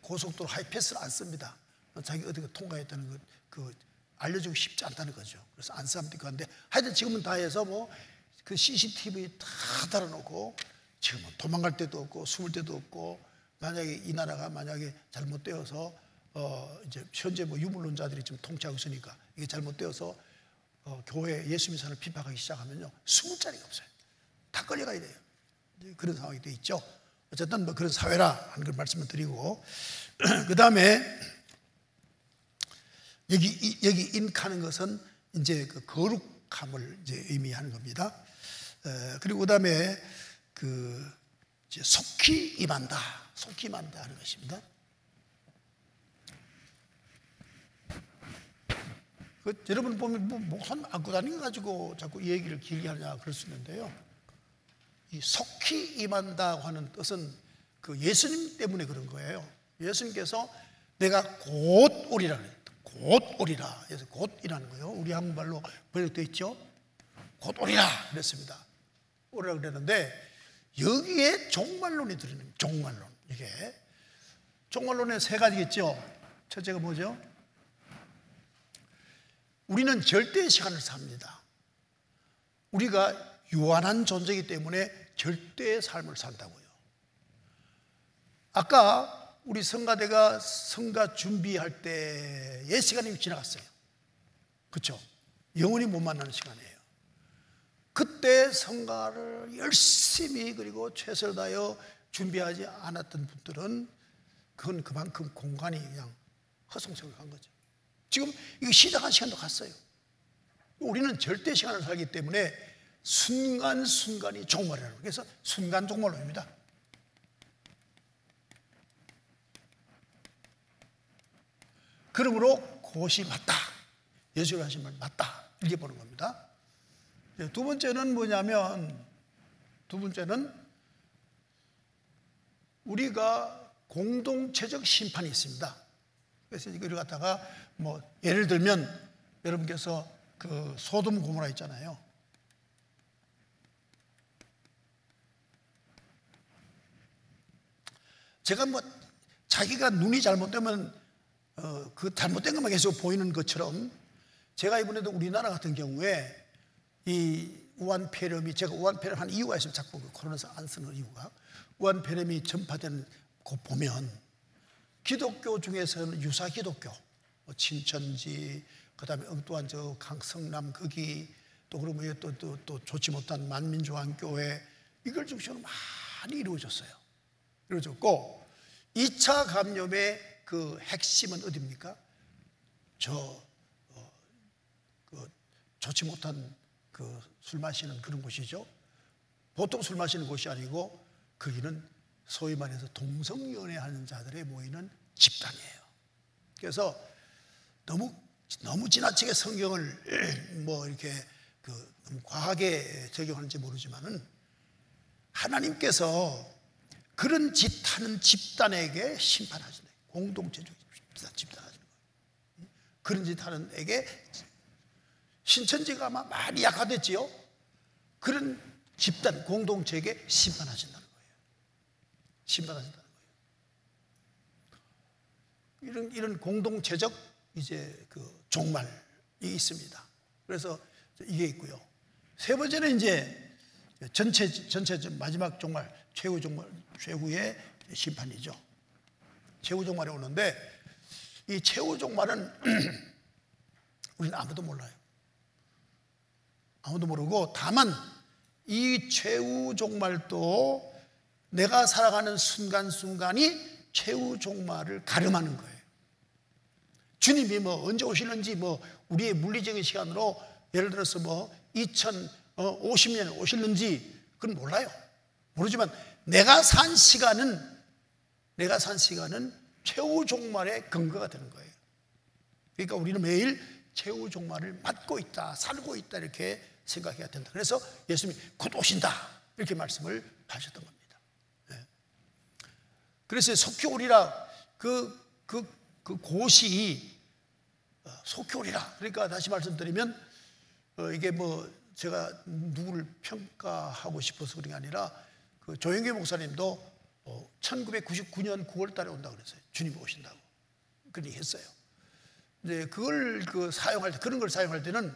고속도로 하이패스를 안 씁니다. 자기 어디 통과했다는 그 알려주고 싶지 않다는 거죠. 그래서 안 쓰면 되고 한데, 하여튼 지금은 다 해서 뭐 그 CCTV 다 달아놓고 지금은 도망갈 데도 없고 숨을 데도 없고, 만약에 이 나라가 만약에 잘못되어서 이제 현재 뭐 유물론자들이 좀 통치하고 있으니까 이게 잘못되어서 교회 예수 믿는 핍박하기 시작하면요, 숨을 자리가 없어요. 다 끌려가야 돼요. 그런 상황이 돼 있죠. 어쨌든 뭐 그런 사회라 하는 걸 말씀을 드리고, 그 다음에 여기 인카는 것은 이제 그 거룩함을 이제 의미하는 겁니다. 그리고 그 다음에 속히 임한다 하는 것입니다. 여러분 보면 목선 안고 다니는 거 가지고 자꾸 이 얘기를 길게 하느냐 그럴 수 있는데요. 이 속히 임한다고 하는 뜻은 그 예수님 때문에 그런 거예요. 예수님께서 내가 곧 오리라 그래요. 곧 오리라. 그래서 곧이라는 거예요. 우리 한국말로 번역되어 있죠. 곧 오리라 그랬습니다. 오리라 그랬는데, 여기에 종말론이 들어있는 종말론. 이게 종말론에 세 가지겠죠. 첫째가 뭐죠? 우리는 절대 시간을 삽니다. 우리가 유한한 존재이기 때문에 절대의 삶을 산다고요. 아까 우리 성가대가 성가 준비할 때의 시간이 지나갔어요. 그렇죠? 영원히 못 만나는 시간이에요. 그때 성가를 열심히 그리고 최선을 다하여 준비하지 않았던 분들은 그건 그만큼 공간이 그냥 허송세월한 거죠. 지금 이거 시작한 시간도 갔어요. 우리는 절대 시간을 살기 때문에 순간순간이 종말이라는 거예요. 그래서 순간 종말론입니다. 그러므로 그것이 맞다. 예수가 하신 말 맞다. 이렇게 보는 겁니다. 두 번째는 뭐냐면, 우리가 공동체적 심판이 있습니다. 그래서 이걸 갖다가 뭐 예를 들면 여러분께서 그 소돔 고모라 있잖아요. 제가 뭐 자기가 눈이 잘못되면 그 잘못된 것만 계속 보이는 것처럼, 제가 이번에도 우리나라 같은 경우에 이 우한폐렴이, 제가 우한폐렴 한 이유가 있으면 자꾸 코로나에서 안 쓰는 이유가, 우한폐렴이 전파되는 거 보면 기독교 중에서는 유사 기독교, 친천지, 그다음에 엉뚱한 저 강성남 거기, 또 그러면 또 좋지 못한 만민중앙교회, 이걸 중심으로 많이 이루어졌어요. 이루어졌고, 2차 감염의 그 핵심은 어디입니까? 좋지 못한 그 술 마시는 그런 곳이죠. 보통 술 마시는 곳이 아니고 거기는 소위 말해서 동성연애하는 자들의 모이는 집단이에요. 그래서 너무 지나치게 성경을 뭐 이렇게 너무 과하게 적용하는지 모르지만은, 하나님께서 그런 짓 하는 집단에게 심판하시네. 공동체적 집단하시는 거예요. 그런 짓 하는 에게, 신천지가 아마 많이 약화됐지요. 그런 집단, 공동체에게 심판하신다는 거예요. 심판하신다는 거예요. 이런 공동체적 이제 그 종말이 있습니다. 그래서 이게 있고요. 세 번째는 이제 전체 마지막 종말, 최후의 심판이죠. 최후 종말이 오는데, 이 최후 종말은 우리는 아무도 몰라요. 아무도 모르고, 다만 이 최후 종말도 내가 살아가는 순간순간이 최후 종말을 가름하는 거예요. 주님이 뭐 언제 오시는지, 뭐 우리의 물리적인 시간으로 예를 들어서 뭐 2050년에 오시는지 그건 몰라요. 모르지만 내가 산 시간은 최후 종말의 근거가 되는 거예요. 그러니까 우리는 매일 최후 종말을 맞고 있다, 살고 있다, 이렇게 생각해야 된다. 그래서 예수님이 곧 오신다, 이렇게 말씀을 하셨던 겁니다. 네. 그래서 속히 오리라, 그 곳이 속히 오리라. 그러니까 다시 말씀드리면, 이게 뭐 제가 누구를 평가하고 싶어서 그런 게 아니라, 그 조영규 목사님도 1999년 9월 달에 온다고 그랬어요. 주님이 오신다고 그런 얘기 했어요. 이제 그걸 사용할 때, 그런 걸 사용할 때는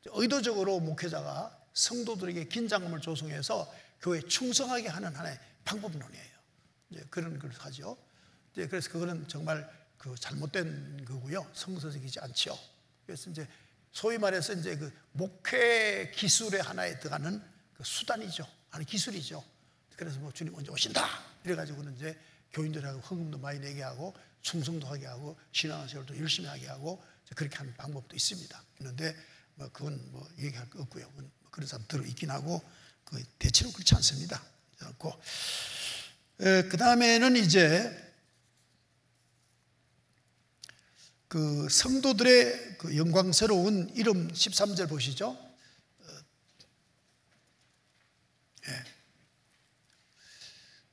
의도적으로 목회자가 성도들에게 긴장감을 조성해서 교회에 충성하게 하는 하나의 방법론이에요. 이제 그런 걸 하죠. 이제 그래서 그거는 정말 잘못된 거고요. 성서적이지 않죠. 그래서 이제 소위 말해서 이제 그 목회 기술의 하나에 들어가는 그 수단이죠. 아니, 기술이죠. 그래서 뭐 주님 언제 오신다, 이래가지고는 이제 교인들하고 헌금도 많이 내게 하고, 충성도 하게 하고, 신앙생활도 열심히 하게 하고, 그렇게 하는 방법도 있습니다. 그런데 뭐 그건 뭐 얘기할 거 없고요. 그런 사람 들어있긴 하고, 대체로 그렇지 않습니다. 그 다음에는 이제 그 성도들의 그 영광스러운 이름 13절 보시죠.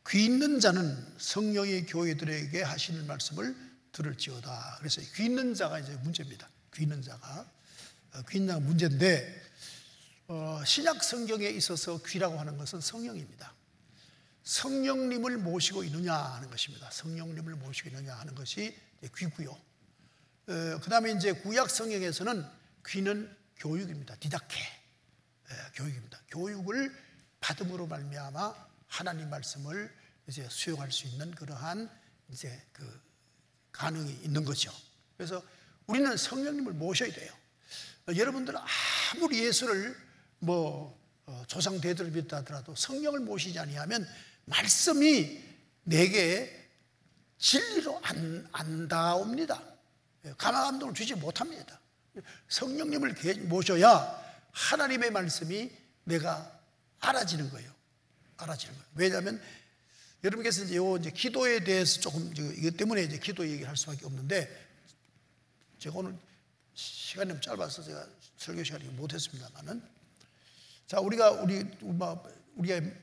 귀 있는 자는 성령의 교회들에게 하시는 말씀을 들을지어다. 그래서 귀 있는 자가 이제 문제입니다. 귀 있는 자가 문제인데, 신약 성경에 있어서 귀라고 하는 것은 성령입니다. 성령님을 모시고 있느냐 하는 것입니다. 성령님을 모시고 있느냐 하는 것이 귀고요. 그 다음에 이제 구약 성경에서는 귀는 교육입니다. 디다케, 교육입니다. 교육을 받음으로 말미암아 하나님 말씀을 이제 수용할 수 있는 그러한 이제 그 가능이 있는 거죠. 그래서 우리는 성령님을 모셔야 돼요. 여러분들은 아무리 예수를 뭐 조상 대들을 믿다 하더라도 성령을 모시지 아니하면 말씀이 내게 진리로 안 닿옵니다. 감화 감동을 주지 못합니다. 성령님을 모셔야 하나님의 말씀이 내가 알아지는 거예요. 왜냐하면 여러분께서 이제 기도에 대해서 조금 이것 때문에 이제 기도 얘기를 할 수밖에 없는데, 제가 오늘 시간이 너무 짧아서 제가 설교 시간이 못했습니다만은, 자, 우리가 우리의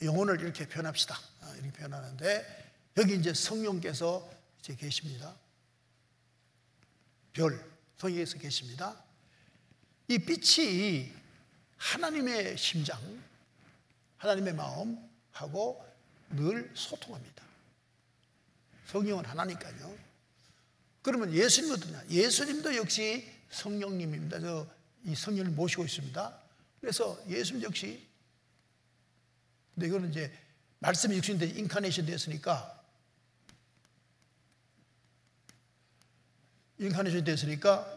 영혼을 이렇게 표현합시다. 이렇게 표현하는데, 여기 이제 성령께서 이제 계십니다. 성령께서 계십니다. 이 빛이 하나님의 심장, 하나님의 마음하고 늘 소통합니다. 성령은 하나니까요. 그러면 예수님은 어떠냐? 예수님도 역시 성령님입니다. 이 성령을 모시고 있습니다. 그래서 예수님 역시, 근데 이거는 이제 말씀이 육신돼 인카네이션 됐으니까,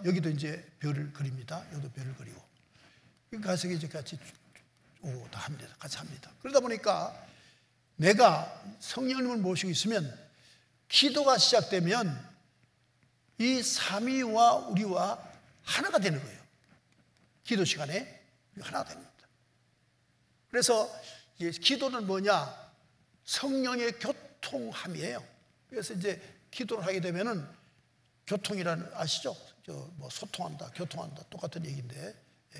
여기도 이제 별을 그립니다. 여기도 별을 그리고. 가서 이제 같이 다 합니다. 같이 합니다. 그러다 보니까 내가 성령님을 모시고 있으면 기도가 시작되면 이 삼위와 우리와 하나가 되는 거예요. 기도 시간에 하나가 됩니다. 그래서 기도는 뭐냐? 성령의 교통함이에요. 그래서 이제 기도를 하게 되면은 교통이라는 아시죠? 뭐 소통한다, 교통한다 똑같은 얘기인데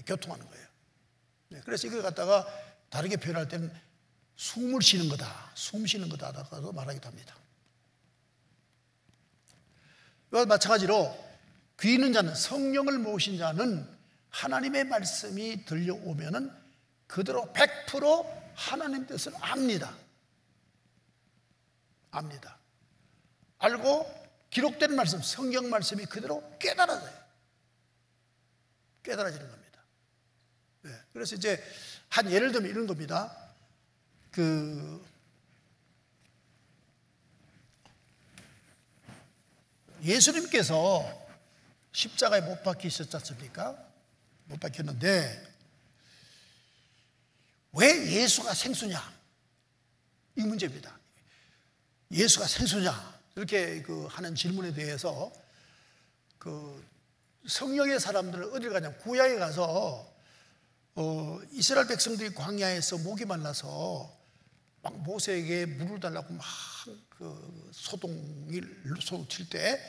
교통하는 거예요. 그래서 이걸 갖다가 다르게 표현할 때는 숨을 쉬는 거다, 숨 쉬는 거다라고 말하기도 합니다. 이와 마찬가지로 귀 있는 자는, 성령을 모신 자는 하나님의 말씀이 들려오면은 그대로 100% 하나님 뜻을 압니다. 알고 기록된 말씀, 성경 말씀이 그대로 깨달아지는 겁니다. 그래서 이제 한 예를 들면 이런 겁니다. 예수님께서 십자가에 못 박히셨지 않습니까? 못 박혔는데 왜 예수가 생수냐? 이 문제입니다. 예수가 생수냐? 이렇게 하는 질문에 대해서 성령의 사람들은 어딜 가냐면 구약에 가서 이스라엘 백성들이 광야에서 목이 말라서 막 모세에게 물을 달라고 막 소동을 칠 때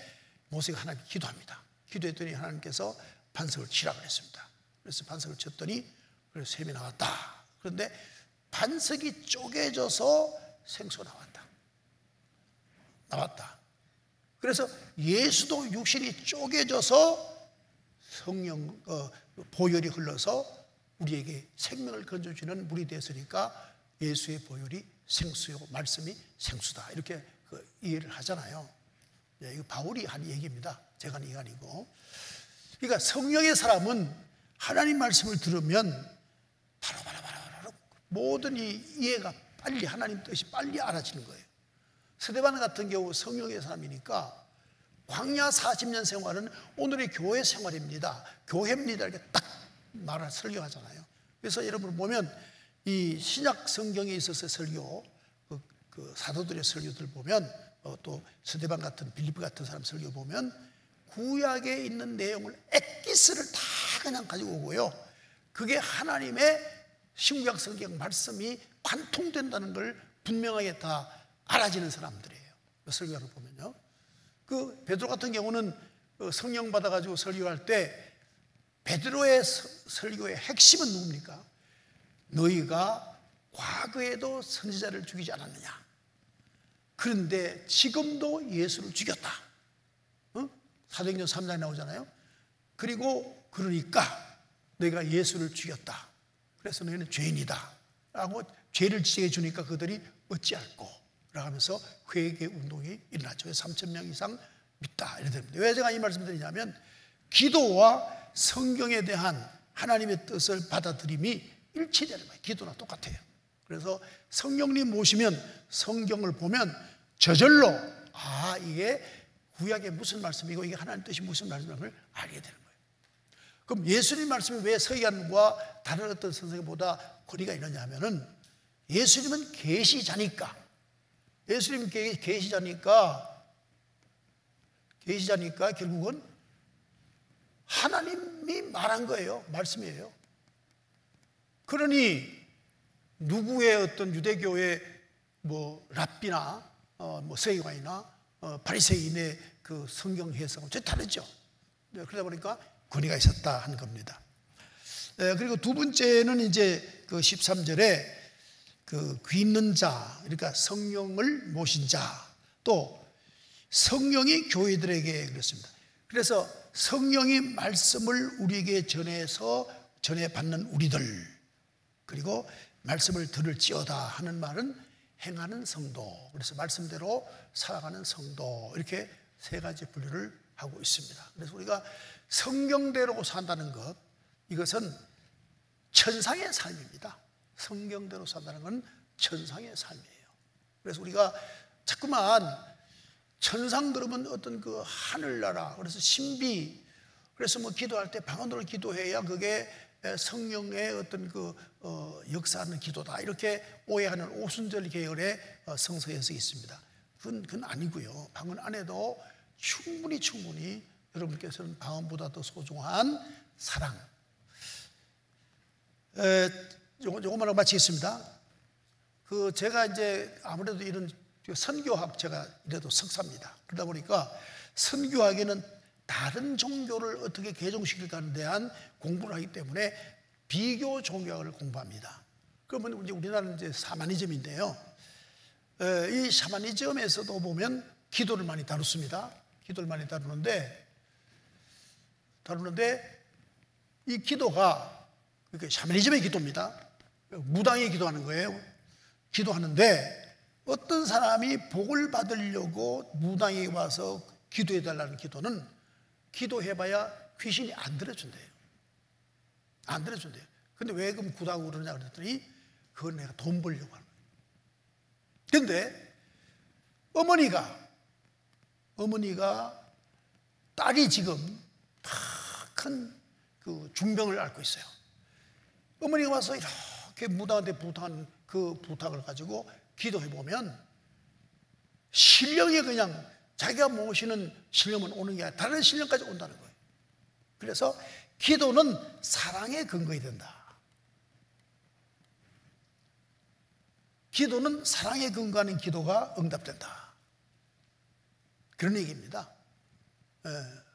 모세가 하나님께 기도합니다. 기도했더니 하나님께서 반석을 치라 그랬습니다. 그래서 반석을 쳤더니 그래서 샘이 나왔다. 그런데 반석이 쪼개져서 생수가 나왔다. 그래서 예수도 육신이 쪼개져서 성령 보혈이 흘러서 우리에게 생명을 건져주는 물이 됐으니까 예수의 보혈이 생수요, 말씀이 생수다, 이렇게 이해를 하잖아요. 이거 바울이 한 얘기입니다. 제가 한 얘기가 아니고. 그러니까 성령의 사람은 하나님 말씀을 들으면 바로 모든 이 이해가 빨리, 하나님 뜻이 빨리 알아지는 거예요. 스데반 같은 경우 성령의 사람이니까 광야 40년 생활은 오늘의 교회 생활입니다, 교회입니다, 이렇게 딱 말을 설교하잖아요. 그래서 여러분 보면 이 신약 성경에 있어서 설교, 그 사도들의 설교들 보면, 또 스데반 같은, 빌립보 같은 사람 설교 보면 구약에 있는 내용을 엑기스를 다 그냥 가지고 오고요, 그게 하나님의 신구약 성경 말씀이 관통된다는 걸 분명하게 다 알아지는 사람들이에요. 설교를 보면요. 베드로 같은 경우는 성령 받아가지고 설교할 때 베드로의 설교의 핵심은 누굽니까? 너희가 과거에도 선지자를 죽이지 않았느냐? 그런데 지금도 예수를 죽였다. 사도행전 3장에 나오잖아요. 그리고 그러니까 너희가 예수를 죽였다. 그래서 너희는 죄인이다 라고 죄를 지적해 주니까 그들이 어찌할꼬 라고 하면서 회개 운동이 일어났죠. 3,000명 이상 믿다 이렇게 됩니다. 왜 제가 이 말씀을 드리냐면 기도와 성경에 대한 하나님의 뜻을 받아들임이 일치되는 거예요. 기도나 똑같아요. 그래서 성령님 모시면 성경을 보면 저절로 이게 구약의 무슨 말씀이고 이게 하나님 뜻이 무슨 말씀을 알게 되는 거예요. 그럼 예수님 말씀이 왜 서기관과 다른 어떤 선생님보다 거리가 있느냐면은 예수님은 계시자니까, 예수님 계시자니까 결국은 하나님이 말한 거예요. 말씀이에요. 그러니 누구의 어떤 유대교의 랍비나 서기관이나 바리새인의 그 성경 해석은 전혀 다르죠. 그러다 보니까 권위가 있었다 하는 겁니다. 그리고 두 번째는 이제 그 13절에 귀 있는 자, 그러니까 성령을 모신 자, 또 성령이 교회들에게 그랬습니다. 그래서 성령이 말씀을 우리에게 전해 받는 우리들, 그리고 말씀을 들을지어다 하는 말은 행하는 성도, 그래서 말씀대로 살아가는 성도, 이렇게 세 가지 분류를 하고 있습니다. 그래서 우리가 성경대로 산다는 것, 이것은 천상의 삶입니다. 성경대로 산다는 건 천상의 삶이에요. 그래서 우리가 자꾸만 천상 그러면 어떤 그 하늘나라, 그래서 신비, 그래서 뭐 기도할 때 방언으로 기도해야 그게 성령의 어떤 그 역사하는 기도다, 이렇게 오해하는 오순절 계열의 성서 해석이 있습니다. 그건 아니고요. 방언 안에도 충분히 여러분께서는 방언보다 더 소중한 사랑. 요것만 마치겠습니다. 제가 이제 아무래도 이런 선교학, 제가 이래도 석사입니다. 그러다 보니까 선교학에는 다른 종교를 어떻게 개종시킬까 하는 대한 공부를 하기 때문에 비교 종교학을 공부합니다. 그러면 이제 우리나라는 이제 샤머니즘인데요. 이 샤머니즘에서도 보면 기도를 많이 다뤘습니다. 기도를 많이 다루는데 이 기도가 샤머니즘의 기도입니다. 무당이 기도하는 거예요. 기도하는데 어떤 사람이 복을 받으려고 무당이 와서 기도해 달라는 기도는 기도해봐야 귀신이 안 들어준대요. 안 들어준대요. 근데 왜 그럼 구다고 그러냐 그랬더니 그건 내가 돈 벌려고 하는 거예요. 근데 어머니가 딸이 지금 다 큰 그 중병을 앓고 있어요. 어머니가 와서 이렇게 무당한테 부탁한 그 부탁을 가지고 기도해 보면 신령이 그냥 자기가 모시는 신령은 오는 게 아니라 다른 신령까지 온다는 거예요. 그래서 기도는 사랑에 근거해야 된다. 기도는 사랑에 근거하는 기도가 응답된다. 그런 얘기입니다.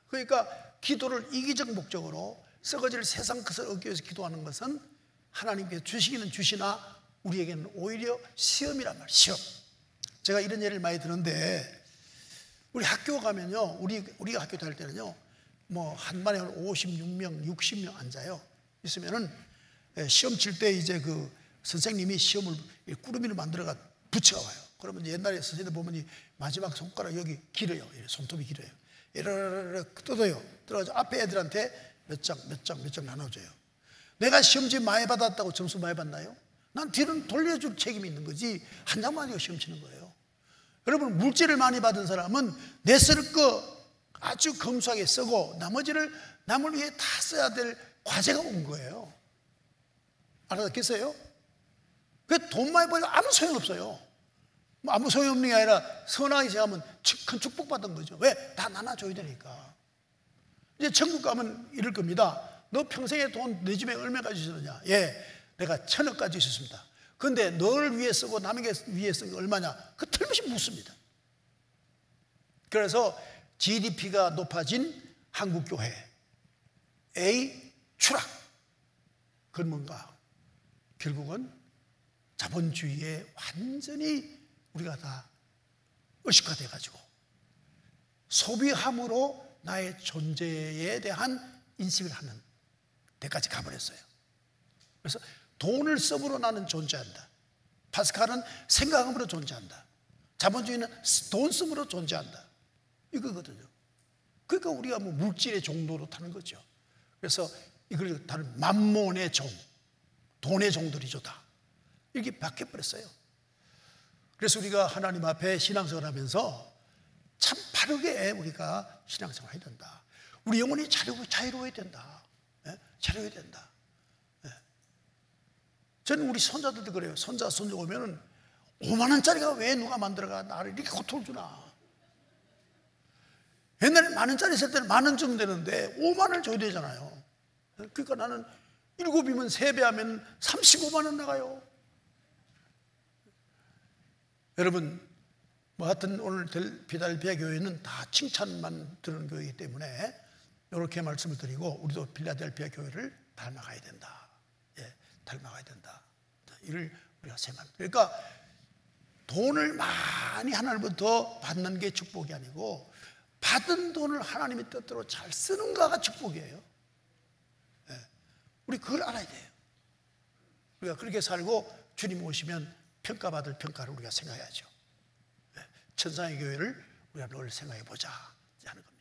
그러니까 기도를 이기적 목적으로 썩어질 세상 것을 얻기 위해서 기도하는 것은 하나님께서 주시기는 주시나 우리에게는 오히려 시험이란 말이에요. 시험. 제가 이런 예를 많이 드는데 우리 학교 가면요, 우리가 학교 다닐 때는요, 뭐 한반에 56명, 60명 앉아요. 있으면은 시험 칠 때 이제 그 선생님이 시험을 꾸러미를 만들어가 붙여와요. 그러면 옛날에 선생님들 보면 마지막 손가락 여기 길어요. 손톱이 길어요. 이렇게 뜯어요. 들어가서 앞에 애들한테 몇 장 나눠줘요. 내가 시험지 많이 받았다고 점수 많이 받나요? 난 뒤는 돌려줄 책임이 있는 거지 한 장만 가지고 시험 치는 거예요. 여러분, 물질을 많이 받은 사람은 내 쓸 거 아주 검소하게 쓰고 나머지를 남을 위해 다 써야 될 과제가 온 거예요. 알아듣겠어요? 그 돈 많이 벌면 아무 소용없어요. 아무 소용없는 게 아니라 선하게 생각하면 큰 축복받은 거죠. 왜? 다 나눠줘야 되니까. 이제 천국 가면 이럴 겁니다. 너 평생에 돈 내 집에 얼마까지 있었느냐? 예, 내가 1,000억까지 있었습니다. 근데 너를 위해 쓰고 남에게 위해 쓴 게 얼마냐? 그 틀림없이 묻습니다. 그래서 GDP가 높아진 한국교회 A 추락. 그건 뭔가? 결국은 자본주의에 완전히 우리가 다 의식화돼가지고 소비함으로 나의 존재에 대한 인식을 하는 데까지 가버렸어요. 그래서 돈을 씀으로 나는 존재한다. 파스칼은 생각함으로 존재한다. 자본주의는 돈 씀으로 존재한다. 이거거든요. 그러니까 우리가 뭐 물질의 종도로 타는 거죠. 그래서 이걸 다른 만몬의 종, 돈의 종들이죠 다. 이렇게 바뀌어버렸어요. 그래서 우리가 하나님 앞에 신앙생활을 하면서 참 바르게 우리가 신앙생활을 해야 된다. 우리 영혼이 자유로워야 된다. 자유로워야 된다. 저는 우리 손자들도 그래요. 손자 오면은 5만 원짜리가 왜 누가 만들어가 나를 이렇게 고통을 주나. 옛날에 만 원짜리 있을 때는 10,000원 주면 되는데 5만 원 줘야 되잖아요. 그러니까 나는 7이면 3배 하면 35만 원 나가요. 여러분, 뭐 하여튼 오늘 필라델피아 교회는 다 칭찬만 들은 교회이기 때문에 이렇게 말씀을 드리고 우리도 필라델피아 교회를 닮아가야 된다. 예, 닮아가야 된다. 이를 우리가 생각합니다. 그러니까 돈을 많이 하나님부터 받는 게 축복이 아니고 받은 돈을 하나님의 뜻대로 잘 쓰는가가 축복이에요. 예, 우리 그걸 알아야 돼요. 우리가 그렇게 살고 주님 오시면 평가받을 평가를 우리가 생각해야죠. 천상의 교회를 우리가 늘 생각해 보자 하는 겁니다.